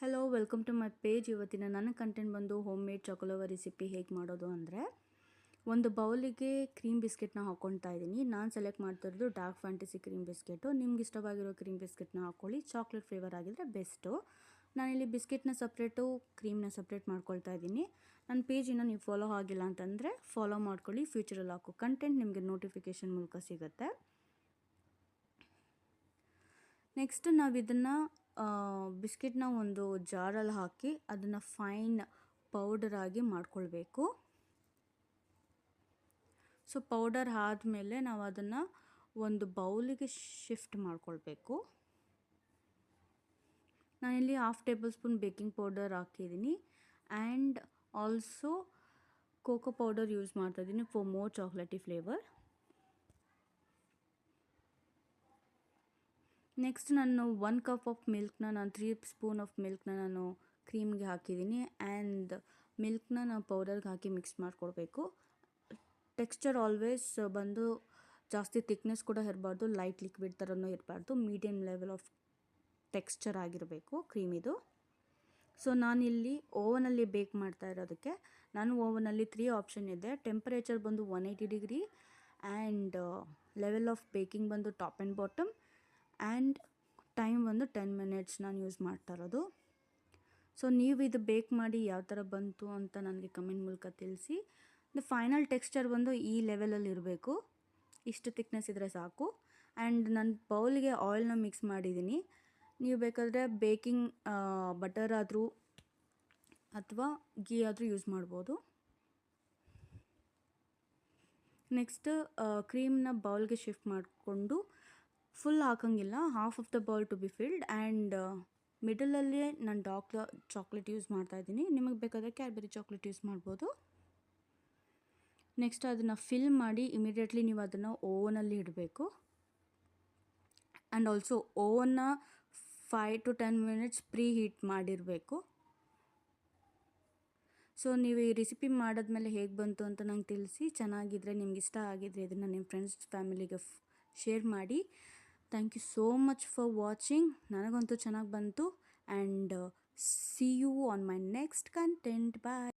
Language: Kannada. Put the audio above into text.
Hello welcome to my page. ಇವತ್ತಿನ ನನ್ನ ಕಂಟೆಂಟ್ ಬಂದು ಹೋಮ್ ಮೇಡ್ ಚಾಕೊಲೇವಾ ರೆಸಿಪಿ ಹೇಗೆ ಮಾಡೋದು ಅಂದರೆ, ಒಂದು ಬೌಲಿಗೆ ಕ್ರೀಮ್ ಬಿಸ್ಕೆಟ್ನ ಹಾಕ್ಕೊಳ್ತಾ ಇದ್ದೀನಿ. ನಾನು ಸೆಲೆಕ್ಟ್ ಮಾಡ್ತಿರೋದು ಡಾರ್ಕ್ ಫ್ಯಾಂಟಸಿ ಕ್ರೀಮ್ ಬಿಸ್ಕೆಟು. ನಿಮ್ಗೆ ಇಷ್ಟವಾಗಿರೋ ಕ್ರೀಮ್ ಬಿಸ್ಕೆಟ್ನ ಹಾಕ್ಕೊಳ್ಳಿ. ಚಾಕ್ಲೇಟ್ ಫ್ಲೇವರ್ ಆಗಿದ್ದರೆ ಬೆಸ್ಟು. ನಾನಿಲ್ಲಿ ಬಿಸ್ಕೆಟ್ನ ಸಪ್ರೇಟು, ಕ್ರೀಮ್ನ ಸಪ್ರೇಟ್ ಮಾಡ್ಕೊಳ್ತಾ ಇದ್ದೀನಿ. ನನ್ನ ಪೇಜಿನ ನೀವು ಫಾಲೋ ಆಗಿಲ್ಲ ಅಂತಂದರೆ ಫಾಲೋ ಮಾಡ್ಕೊಳ್ಳಿ. ಫ್ಯೂಚರಲ್ಲಿ ಹಾಕೋ ಕಂಟೆಂಟ್ ನಿಮಗೆ ನೋಟಿಫಿಕೇಷನ್ ಮೂಲಕ ಸಿಗುತ್ತೆ. ನೆಕ್ಸ್ಟ್ ನಾವು ಇದನ್ನು ಬಿಸ್ಕೆಟ್ನ ಒಂದು ಜಾರಲ್ಲಿ ಹಾಕಿ ಅದನ್ನು ಫೈನ್ ಪೌಡರ್ ಆಗಿ ಮಾಡ್ಕೊಳ್ಬೇಕು. ಸೊ ಪೌಡರ್ ಆದಮೇಲೆ ನಾವು ಅದನ್ನು ಒಂದು ಬೌಲಿಗೆ ಶಿಫ್ಟ್ ಮಾಡ್ಕೊಳ್ಬೇಕು. ನಾನಿಲ್ಲಿ 1/2 ಟೇಬಲ್ ಸ್ಪೂನ್ ಬೇಕಿಂಗ್ ಪೌಡರ್ ಹಾಕಿದ್ದೀನಿ and also cocoa powder use ಮಾಡ್ತಾಯಿದ್ದೀನಿ for more chocolatey flavour. Next ನಾನು 1 ಕಪ್ ಆಫ್ ಮಿಲ್ಕ್ನ 3 ಸ್ಪೂನ್ ಆಫ್ ಮಿಲ್ಕ್ನ ನಾನು ಕ್ರೀಮ್ಗೆ ಹಾಕಿದ್ದೀನಿ ಆ್ಯಂಡ್ ಮಿಲ್ಕ್ನ ನಾವು ಪೌಡರ್ಗೆ ಹಾಕಿ ಮಿಕ್ಸ್ ಮಾಡಿಕೊಡ್ಬೇಕು. ಟೆಕ್ಸ್ಚರ್ ಆಲ್ವೇಸ್ ಬಂದು ಜಾಸ್ತಿ ಥಿಕ್ನೆಸ್ ಕೂಡ ಇರಬಾರ್ದು, ಲೈಟ್ ಲಿಕ್ವಿಡ್ ಥರನೂ ಇರಬಾರ್ದು, ಮೀಡಿಯಮ್ ಲೆವೆಲ್ ಆಫ್ ಟೆಕ್ಸ್ಚರ್ ಆಗಿರಬೇಕು ಕ್ರೀಮಿದು. ಸೊ ನಾನಿಲ್ಲಿ ಓವನಲ್ಲಿ ಬೇಕ್ ಮಾಡ್ತಾ ಇರೋದಕ್ಕೆ ನಾನು ಓವನಲ್ಲಿ 3 ಆಪ್ಷನ್ ಇದೆ. ಟೆಂಪರೇಚರ್ ಬಂದು 180 degree and level of baking ಬಂದು top and bottom and time ಬಂದು 10 ಮಿನಿಟ್ಸ್ ನಾನು ಯೂಸ್ ಮಾಡ್ತಾ ಇರೋದು. ಸೊ ನೀವು ಇದು ಬೇಕ್ ಮಾಡಿ ಯಾವ ಥರ ಬಂತು ಅಂತ ನನಗೆ ಕಮೆಂಟ್ ಮೂಲಕ ತಿಳಿಸಿ. ಫೈನಲ್ ಟೆಕ್ಸ್ಚರ್ ಬಂದು ಈ ಲೆವೆಲಲ್ಲಿ ಇರಬೇಕು, ಇಷ್ಟು ಥಿಕ್ನೆಸ್ ಇದ್ದರೆ ಸಾಕು. ಆ್ಯಂಡ್ ನಾನು ಬೌಲ್ಗೆ ಆಯಿಲ್ನ ಮಿಕ್ಸ್ ಮಾಡಿದ್ದೀನಿ. ನೀವು ಬೇಕಾದರೆ ಬೇಕಿಂಗ್ ಬಟರ್ ಆದರೂ ಅಥವಾ ಗೀ ಆದರೂ ಯೂಸ್ ಮಾಡ್ಬೋದು. ನೆಕ್ಸ್ಟ್ ಕ್ರೀಮ್ನ ಬೌಲ್ಗೆ ಶಿಫ್ಟ್ ಮಾಡಿಕೊಂಡು ಫುಲ್ ಹಾಕೋಂಗಿಲ್ಲ, half of the bowl to be filled and ಮಿಡಲಲ್ಲಿ ನಾನು ಡಾರ್ಕ್ ಚಾಕ್ಲೇಟ್ ಯೂಸ್ ಮಾಡ್ತಾಯಿದ್ದೀನಿ. ನಿಮಗೆ ಬೇಕಾದರೆ ಕ್ಯಾಡ್ಬರಿ ಚಾಕ್ಲೇಟ್ ಯೂಸ್ ಮಾಡ್ಬೋದು. ನೆಕ್ಸ್ಟ್ ಅದನ್ನು ಫಿಲ್ ಮಾಡಿ ಇಮಿಡಿಯೇಟ್ಲಿ ನೀವು ಅದನ್ನು ಓವನಲ್ಲಿ ಇಡಬೇಕು ಆ್ಯಂಡ್ ಆಲ್ಸೋ ಓವನ್ನ 5 to 10 ಮಿನಿಟ್ಸ್ ಪ್ರೀ ಹೀಟ್ ಮಾಡಿರಬೇಕು. ಸೊ ನೀವು ಈ ರೆಸಿಪಿ ಮಾಡಿದ್ಮೇಲೆ ಹೇಗೆ ಬಂತು ಅಂತ ನಂಗೆ ತಿಳಿಸಿ. ಚೆನ್ನಾಗಿದ್ದರೆ, ನಿಮ್ಗೆ ಇಷ್ಟ ಆಗಿದ್ದರೆ ಇದನ್ನು ನಿಮ್ಮ ಫ್ರೆಂಡ್ಸ್ ಫ್ಯಾಮಿಲಿಗೆ ಶೇರ್ ಮಾಡಿ. Thank you so much for watching. ನನಗಂತೂ ಚೆನ್ನಾಗಿ ಬಂತು and see you on my next content. Bye.